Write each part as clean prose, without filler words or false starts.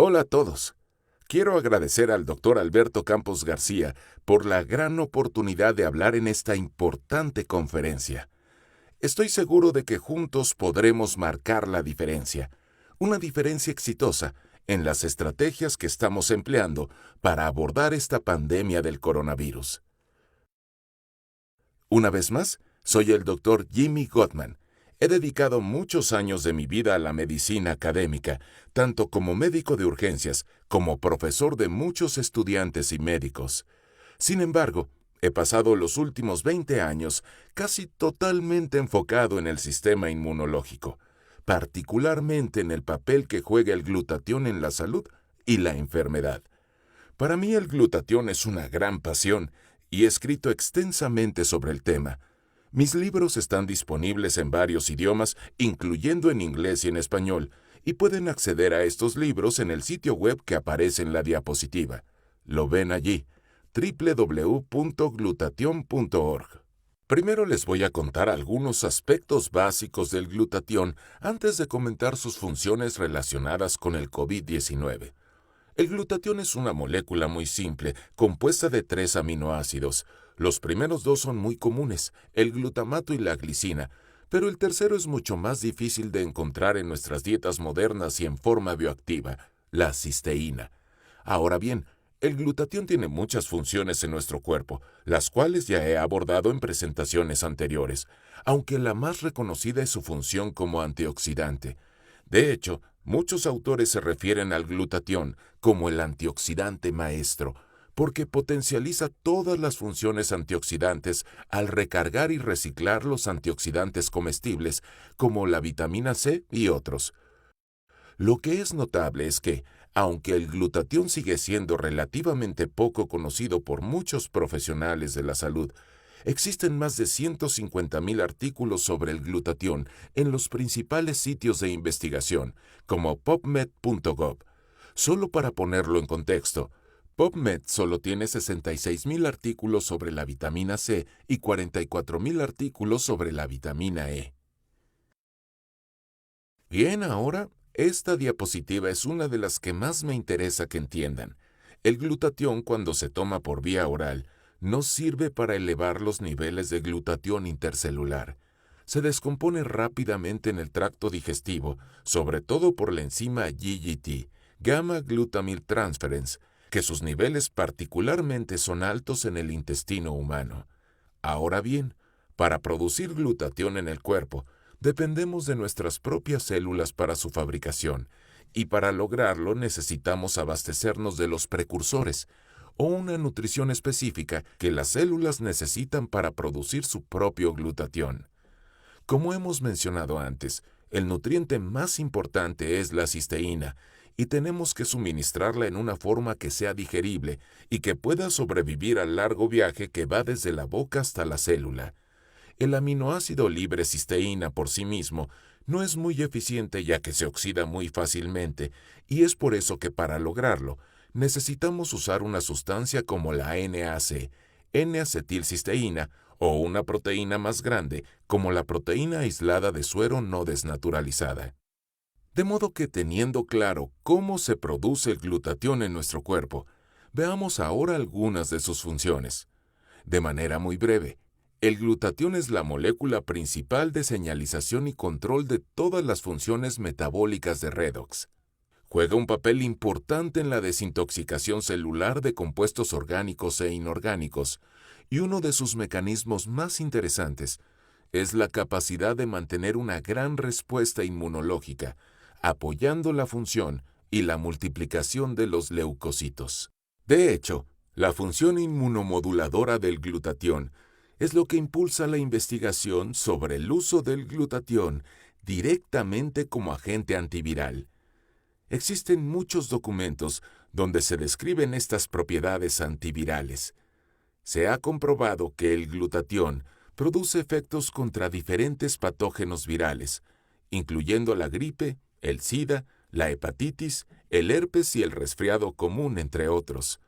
Hola a todos. Quiero agradecer al Dr. Alberto Campos García por la gran oportunidad de hablar en esta importante conferencia. Estoy seguro de que juntos podremos marcar la diferencia, una diferencia exitosa en las estrategias que estamos empleando para abordar esta pandemia del coronavirus. Una vez más, soy el Dr. Jimmy Gottman. He dedicado muchos años de mi vida a la medicina académica, tanto como médico de urgencias como profesor de muchos estudiantes y médicos. Sin embargo, he pasado los últimos 20 años casi totalmente enfocado en el sistema inmunológico, particularmente en el papel que juega el glutatión en la salud y la enfermedad. Para mí el glutatión es una gran pasión y he escrito extensamente sobre el tema. Mis libros están disponibles en varios idiomas, incluyendo en inglés y en español, y pueden acceder a estos libros en el sitio web que aparece en la diapositiva. Lo ven allí, www.glutatión.org. Primero les voy a contar algunos aspectos básicos del glutatión antes de comentar sus funciones relacionadas con el COVID-19. El glutatión es una molécula muy simple, compuesta de 3 aminoácidos. Los primeros 2 son muy comunes, el glutamato y la glicina, pero el tercero es mucho más difícil de encontrar en nuestras dietas modernas y en forma bioactiva, la cisteína. Ahora bien, el glutatión tiene muchas funciones en nuestro cuerpo, las cuales ya he abordado en presentaciones anteriores, aunque la más reconocida es su función como antioxidante. De hecho, muchos autores se refieren al glutatión como el antioxidante maestro, porque potencializa todas las funciones antioxidantes al recargar y reciclar los antioxidantes comestibles como la vitamina C y otros. Lo que es notable es que, aunque el glutatión sigue siendo relativamente poco conocido por muchos profesionales de la salud, existen más de 150,000 artículos sobre el glutatión en los principales sitios de investigación, como PubMed.gov. Solo para ponerlo en contexto, PubMed solo tiene 66,000 artículos sobre la vitamina C y 44,000 artículos sobre la vitamina E. Bien, ahora, esta diapositiva es una de las que más me interesa que entiendan. El glutatión, cuando se toma por vía oral, no sirve para elevar los niveles de glutatión intercelular. Se descompone rápidamente en el tracto digestivo, sobre todo por la enzima GGT, gamma glutamyl transferase, que sus niveles particularmente son altos en el intestino humano. Ahora bien, para producir glutatión en el cuerpo, dependemos de nuestras propias células para su fabricación, y para lograrlo necesitamos abastecernos de los precursores, o una nutrición específica que las células necesitan para producir su propio glutatión. Como hemos mencionado antes, el nutriente más importante es la cisteína, y tenemos que suministrarla en una forma que sea digerible y que pueda sobrevivir al largo viaje que va desde la boca hasta la célula. El aminoácido libre cisteína por sí mismo no es muy eficiente ya que se oxida muy fácilmente, y es por eso que para lograrlo necesitamos usar una sustancia como la NAC, N-acetilcisteína, o una proteína más grande como la proteína aislada de suero no desnaturalizada. De modo que teniendo claro cómo se produce el glutatión en nuestro cuerpo, veamos ahora algunas de sus funciones. De manera muy breve, el glutatión es la molécula principal de señalización y control de todas las funciones metabólicas de redox. Juega un papel importante en la desintoxicación celular de compuestos orgánicos e inorgánicos, y uno de sus mecanismos más interesantes es la capacidad de mantener una gran respuesta inmunológica, apoyando la función y la multiplicación de los leucocitos. De hecho, la función inmunomoduladora del glutatión es lo que impulsa la investigación sobre el uso del glutatión directamente como agente antiviral. Existen muchos documentos donde se describen estas propiedades antivirales. Se ha comprobado que el glutatión produce efectos contra diferentes patógenos virales, incluyendo la gripe, el SIDA, la hepatitis, el herpes y el resfriado común, entre otros.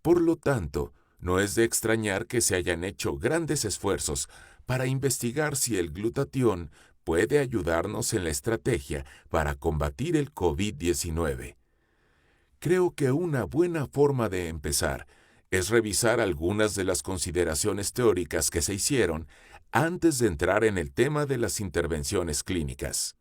Por lo tanto, no es de extrañar que se hayan hecho grandes esfuerzos para investigar si el glutatión puede ayudarnos en la estrategia para combatir el COVID-19. Creo que una buena forma de empezar es revisar algunas de las consideraciones teóricas que se hicieron antes de entrar en el tema de las intervenciones clínicas.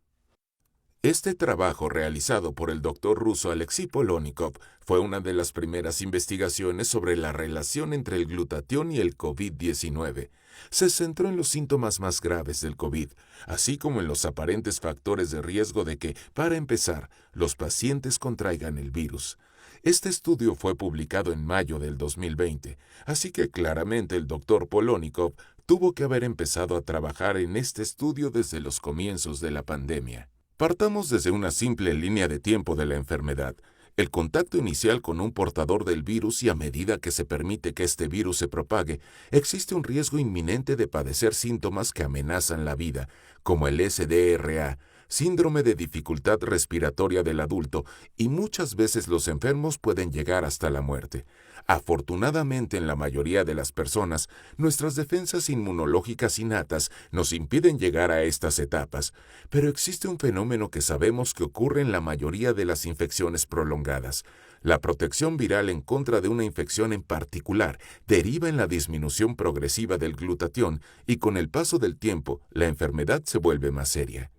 Este trabajo realizado por el doctor ruso Alexei Polonikov fue una de las primeras investigaciones sobre la relación entre el glutatión y el COVID-19. Se centró en los síntomas más graves del COVID, así como en los aparentes factores de riesgo de que, para empezar, los pacientes contraigan el virus. Este estudio fue publicado en mayo del 2020, así que claramente el doctor Polonikov tuvo que haber empezado a trabajar en este estudio desde los comienzos de la pandemia. Partamos desde una simple línea de tiempo de la enfermedad, el contacto inicial con un portador del virus, y a medida que se permite que este virus se propague, existe un riesgo inminente de padecer síntomas que amenazan la vida, como el SDRA, síndrome de dificultad respiratoria del adulto, y muchas veces los enfermos pueden llegar hasta la muerte. Afortunadamente, en la mayoría de las personas, nuestras defensas inmunológicas innatas nos impiden llegar a estas etapas, pero existe un fenómeno que sabemos que ocurre en la mayoría de las infecciones prolongadas. La protección viral en contra de una infección en particular deriva en la disminución progresiva del glutatión, y con el paso del tiempo, la enfermedad se vuelve más seria.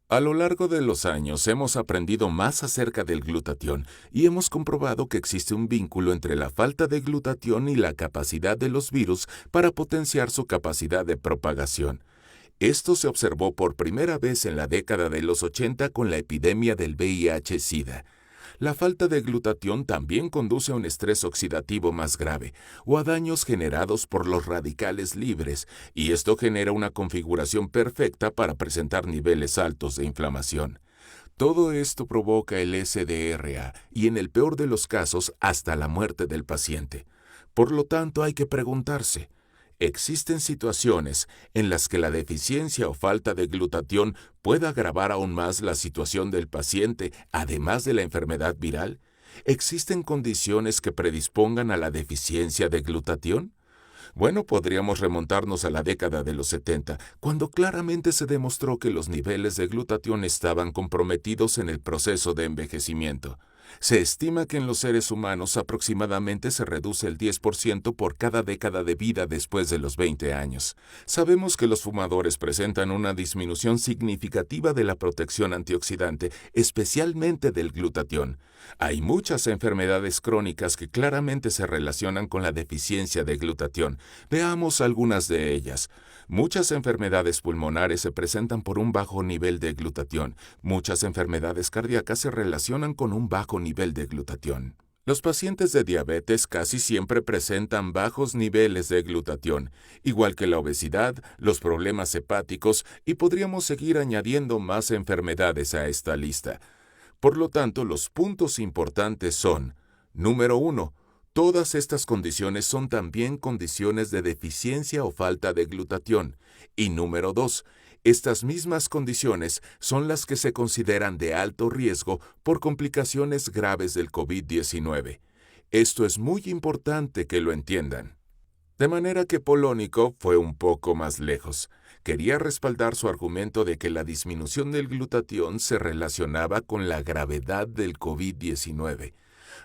A lo largo de los años hemos aprendido más acerca del glutatión y hemos comprobado que existe un vínculo entre la falta de glutatión y la capacidad de los virus para potenciar su capacidad de propagación. Esto se observó por primera vez en la década de los 80 con la epidemia del VIH-Sida. La falta de glutatión también conduce a un estrés oxidativo más grave o a daños generados por los radicales libres, y esto genera una configuración perfecta para presentar niveles altos de inflamación. Todo esto provoca el SDRA y, en el peor de los casos, hasta la muerte del paciente. Por lo tanto, hay que preguntarse: ¿existen situaciones en las que la deficiencia o falta de glutatión pueda agravar aún más la situación del paciente, además de la enfermedad viral? ¿Existen condiciones que predispongan a la deficiencia de glutatión? Bueno, podríamos remontarnos a la década de los 70, cuando claramente se demostró que los niveles de glutatión estaban comprometidos en el proceso de envejecimiento. Se estima que en los seres humanos aproximadamente se reduce el 10% por cada década de vida después de los 20 años. Sabemos que los fumadores presentan una disminución significativa de la protección antioxidante, especialmente del glutatión. Hay muchas enfermedades crónicas que claramente se relacionan con la deficiencia de glutatión. Veamos algunas de ellas. Muchas enfermedades pulmonares se presentan por un bajo nivel de glutatión. Muchas enfermedades cardíacas se relacionan con un bajo nivel de glutatión. Los pacientes de diabetes casi siempre presentan bajos niveles de glutatión, igual que la obesidad, los problemas hepáticos, y podríamos seguir añadiendo más enfermedades a esta lista. Por lo tanto, los puntos importantes son: número 1. Todas estas condiciones son también condiciones de deficiencia o falta de glutatión. Y número 2. Estas mismas condiciones son las que se consideran de alto riesgo por complicaciones graves del COVID-19. Esto es muy importante que lo entiendan. De manera que Polonikov fue un poco más lejos. Quería respaldar su argumento de que la disminución del glutatión se relacionaba con la gravedad del COVID-19.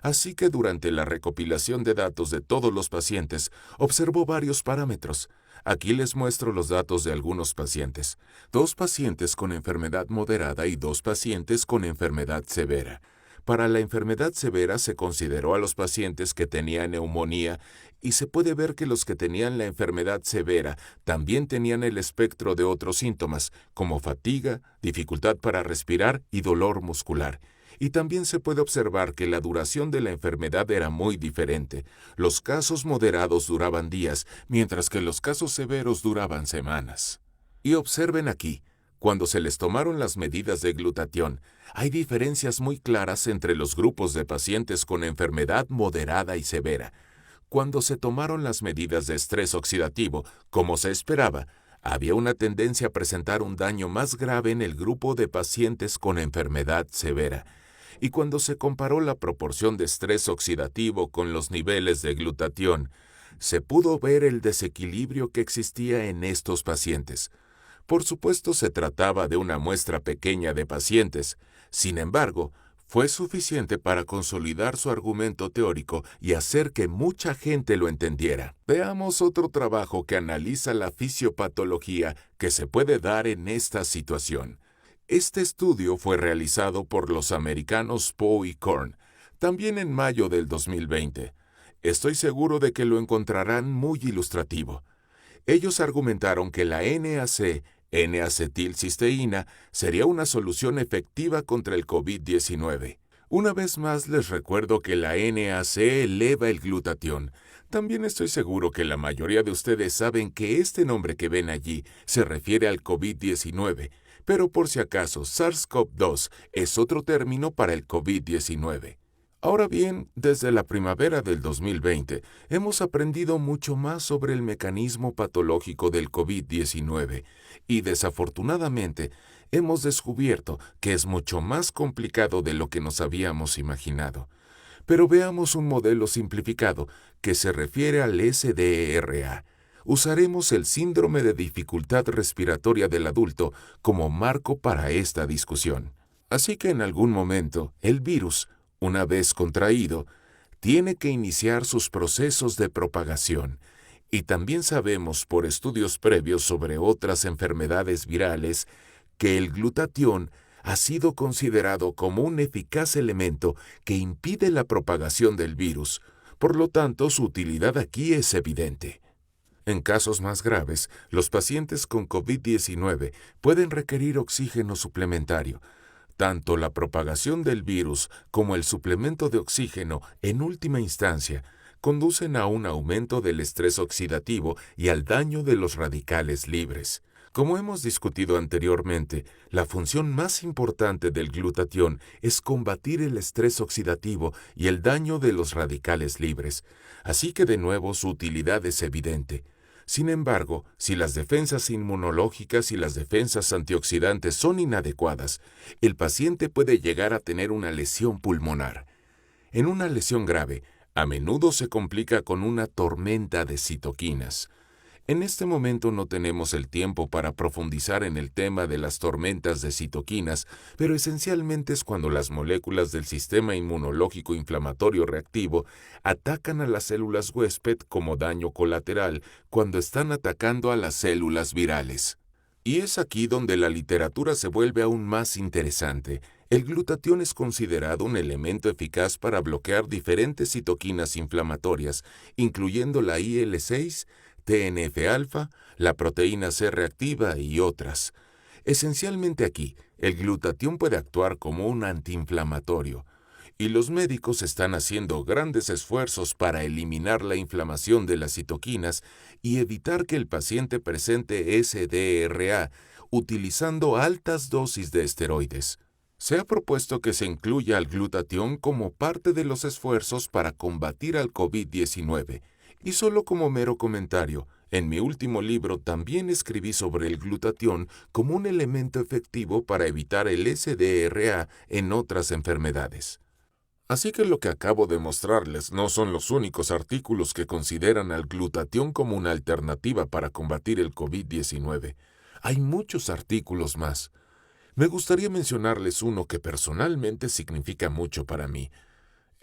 Así que durante la recopilación de datos de todos los pacientes, observó varios parámetros. Aquí les muestro los datos de algunos pacientes. 2 pacientes con enfermedad moderada y 2 pacientes con enfermedad severa. Para la enfermedad severa se consideró a los pacientes que tenían neumonía, y se puede ver que los que tenían la enfermedad severa también tenían el espectro de otros síntomas, como fatiga, dificultad para respirar y dolor muscular. Y también se puede observar que la duración de la enfermedad era muy diferente. Los casos moderados duraban días, mientras que los casos severos duraban semanas. Y observen aquí, cuando se les tomaron las medidas de glutatión, hay diferencias muy claras entre los grupos de pacientes con enfermedad moderada y severa. Cuando se tomaron las medidas de estrés oxidativo, como se esperaba, había una tendencia a presentar un daño más grave en el grupo de pacientes con enfermedad severa. Y cuando se comparó la proporción de estrés oxidativo con los niveles de glutatión, se pudo ver el desequilibrio que existía en estos pacientes. Por supuesto, se trataba de una muestra pequeña de pacientes. Sin embargo, fue suficiente para consolidar su argumento teórico y hacer que mucha gente lo entendiera. Veamos otro trabajo que analiza la fisiopatología que se puede dar en esta situación. Este estudio fue realizado por los americanos Poe y Korn, también en mayo del 2020. Estoy seguro de que lo encontrarán muy ilustrativo. Ellos argumentaron que la NAC, N-acetilcisteína, sería una solución efectiva contra el COVID-19. Una vez más les recuerdo que la NAC eleva el glutatión. También estoy seguro que la mayoría de ustedes saben que este nombre que ven allí se refiere al COVID-19, pero por si acaso SARS-CoV-2 es otro término para el COVID-19. Ahora bien, desde la primavera del 2020, hemos aprendido mucho más sobre el mecanismo patológico del COVID-19 y desafortunadamente hemos descubierto que es mucho más complicado de lo que nos habíamos imaginado. Pero veamos un modelo simplificado que se refiere al SDRA. Usaremos el síndrome de dificultad respiratoria del adulto como marco para esta discusión. Así que en algún momento, el virus, una vez contraído, tiene que iniciar sus procesos de propagación. Y también sabemos por estudios previos sobre otras enfermedades virales que el glutatión ha sido considerado como un eficaz elemento que impide la propagación del virus. Por lo tanto, su utilidad aquí es evidente. En casos más graves, los pacientes con COVID-19 pueden requerir oxígeno suplementario. Tanto la propagación del virus como el suplemento de oxígeno, en última instancia, conducen a un aumento del estrés oxidativo y al daño de los radicales libres. Como hemos discutido anteriormente, la función más importante del glutatión es combatir el estrés oxidativo y el daño de los radicales libres, así que de nuevo su utilidad es evidente. Sin embargo, si las defensas inmunológicas y las defensas antioxidantes son inadecuadas, el paciente puede llegar a tener una lesión pulmonar. En una lesión grave, a menudo se complica con una tormenta de citoquinas. En este momento no tenemos el tiempo para profundizar en el tema de las tormentas de citoquinas, pero esencialmente es cuando las moléculas del sistema inmunológico inflamatorio reactivo atacan a las células huésped como daño colateral cuando están atacando a las células virales. Y es aquí donde la literatura se vuelve aún más interesante. El glutatión es considerado un elemento eficaz para bloquear diferentes citoquinas inflamatorias, incluyendo la IL-6, TNF-alfa, la proteína C reactiva y otras. Esencialmente aquí, el glutatión puede actuar como un antiinflamatorio, y los médicos están haciendo grandes esfuerzos para eliminar la inflamación de las citoquinas y evitar que el paciente presente SDRA utilizando altas dosis de esteroides. Se ha propuesto que se incluya al glutatión como parte de los esfuerzos para combatir al COVID-19. Y solo como mero comentario, en mi último libro también escribí sobre el glutatión como un elemento efectivo para evitar el SDRA en otras enfermedades. Así que lo que acabo de mostrarles no son los únicos artículos que consideran al glutatión como una alternativa para combatir el COVID-19. Hay muchos artículos más. Me gustaría mencionarles uno que personalmente significa mucho para mí.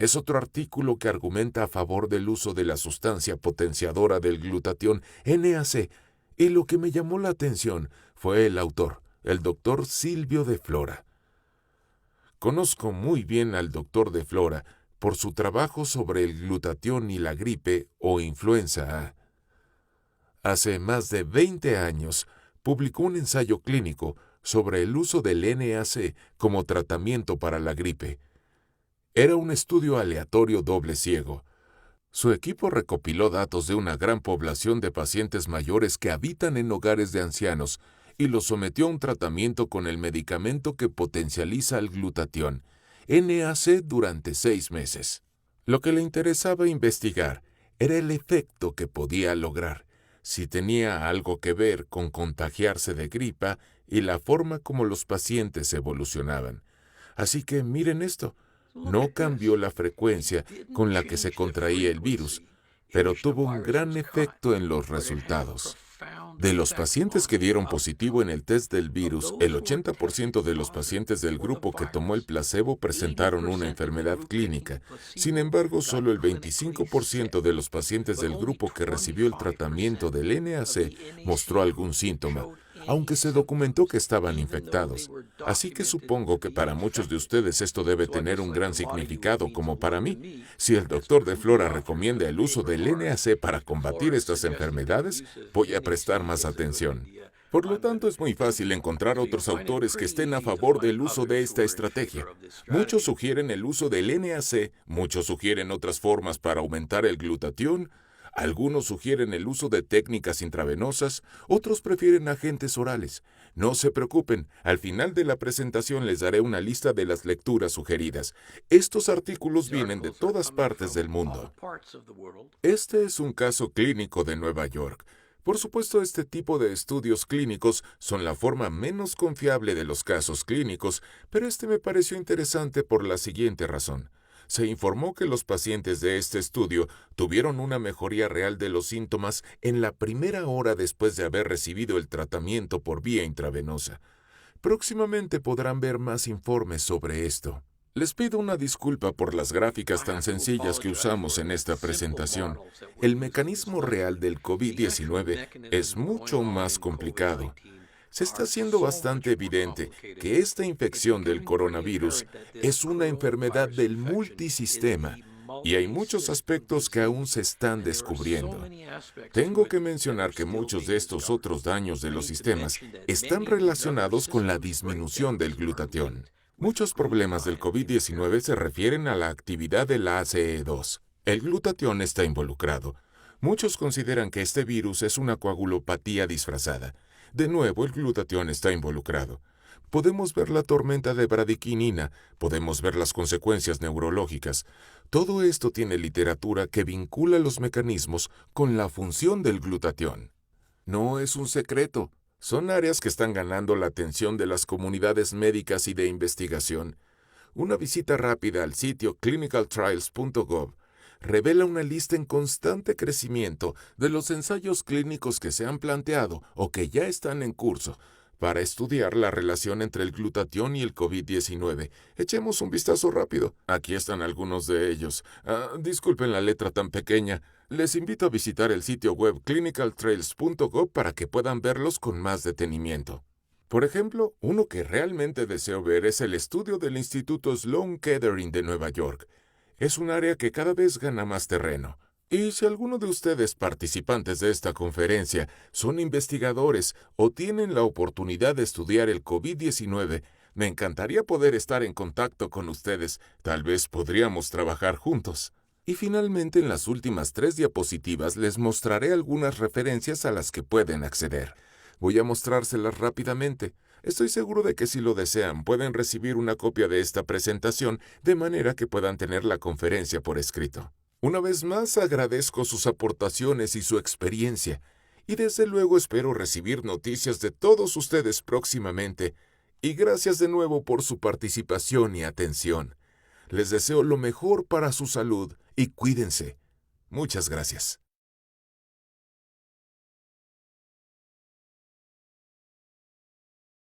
Es otro artículo que argumenta a favor del uso de la sustancia potenciadora del glutatión NAC, y lo que me llamó la atención fue el autor, el Dr. Silvio de Flora. Conozco muy bien al Dr. de Flora por su trabajo sobre el glutatión y la gripe o influenza A. Hace más de 20 años publicó un ensayo clínico sobre el uso del NAC como tratamiento para la gripe. Era un estudio aleatorio doble ciego. Su equipo recopiló datos de una gran población de pacientes mayores que habitan en hogares de ancianos y los sometió a un tratamiento con el medicamento que potencializa el glutatión, NAC, durante 6 meses. Lo que le interesaba investigar era el efecto que podía lograr, si tenía algo que ver con contagiarse de gripa y la forma como los pacientes evolucionaban. Así que miren esto. No cambió la frecuencia con la que se contraía el virus, pero tuvo un gran efecto en los resultados. De los pacientes que dieron positivo en el test del virus, el 80% de los pacientes del grupo que tomó el placebo presentaron una enfermedad clínica. Sin embargo, solo el 25% de los pacientes del grupo que recibió el tratamiento del NAC mostró algún síntoma, aunque se documentó que estaban infectados. Así que supongo que para muchos de ustedes esto debe tener un gran significado, como para mí. Si el doctor de Flora recomienda el uso del NAC para combatir estas enfermedades, voy a prestar más atención. Por lo tanto, es muy fácil encontrar otros autores que estén a favor del uso de esta estrategia. Muchos sugieren el uso del NAC, muchos sugieren otras formas para aumentar el glutatión, algunos sugieren el uso de técnicas intravenosas, otros prefieren agentes orales. No se preocupen, al final de la presentación les daré una lista de las lecturas sugeridas. Estos artículos vienen de todas partes del mundo. Este es un caso clínico de Nueva York. Por supuesto, este tipo de estudios clínicos son la forma menos confiable de los casos clínicos, pero este me pareció interesante por la siguiente razón. Se informó que los pacientes de este estudio tuvieron una mejoría real de los síntomas en la primera hora después de haber recibido el tratamiento por vía intravenosa. Próximamente podrán ver más informes sobre esto. Les pido una disculpa por las gráficas tan sencillas que usamos en esta presentación. El mecanismo real del COVID-19 es mucho más complicado. Se está haciendo bastante evidente que esta infección del coronavirus es una enfermedad del multisistema y hay muchos aspectos que aún se están descubriendo. Tengo que mencionar que muchos de estos otros daños de los sistemas están relacionados con la disminución del glutatión. Muchos problemas del COVID-19 se refieren a la actividad de la ACE2. El glutatión está involucrado. Muchos consideran que este virus es una coagulopatía disfrazada. De nuevo, el glutatión está involucrado. Podemos ver la tormenta de bradiquinina, podemos ver las consecuencias neurológicas. Todo esto tiene literatura que vincula los mecanismos con la función del glutatión. No es un secreto. Son áreas que están ganando la atención de las comunidades médicas y de investigación. Una visita rápida al sitio clinicaltrials.gov revela una lista en constante crecimiento de los ensayos clínicos que se han planteado o que ya están en curso para estudiar la relación entre el glutatión y el COVID-19. Echemos un vistazo rápido. Aquí están algunos de ellos. Disculpen la letra tan pequeña. Les invito a visitar el sitio web clinicaltrials.gov para que puedan verlos con más detenimiento. Por ejemplo, uno que realmente deseo ver es el estudio del Instituto Sloan Kettering de Nueva York. Es un área que cada vez gana más terreno. Y si alguno de ustedes participantes de esta conferencia son investigadores o tienen la oportunidad de estudiar el COVID-19, me encantaría poder estar en contacto con ustedes. Tal vez podríamos trabajar juntos. Y finalmente, en las últimas 3 diapositivas les mostraré algunas referencias a las que pueden acceder. Voy a mostrárselas rápidamente. Estoy seguro de que si lo desean pueden recibir una copia de esta presentación de manera que puedan tener la conferencia por escrito. Una vez más agradezco sus aportaciones y su experiencia, y desde luego espero recibir noticias de todos ustedes próximamente, y gracias de nuevo por su participación y atención. Les deseo lo mejor para su salud y cuídense. Muchas gracias.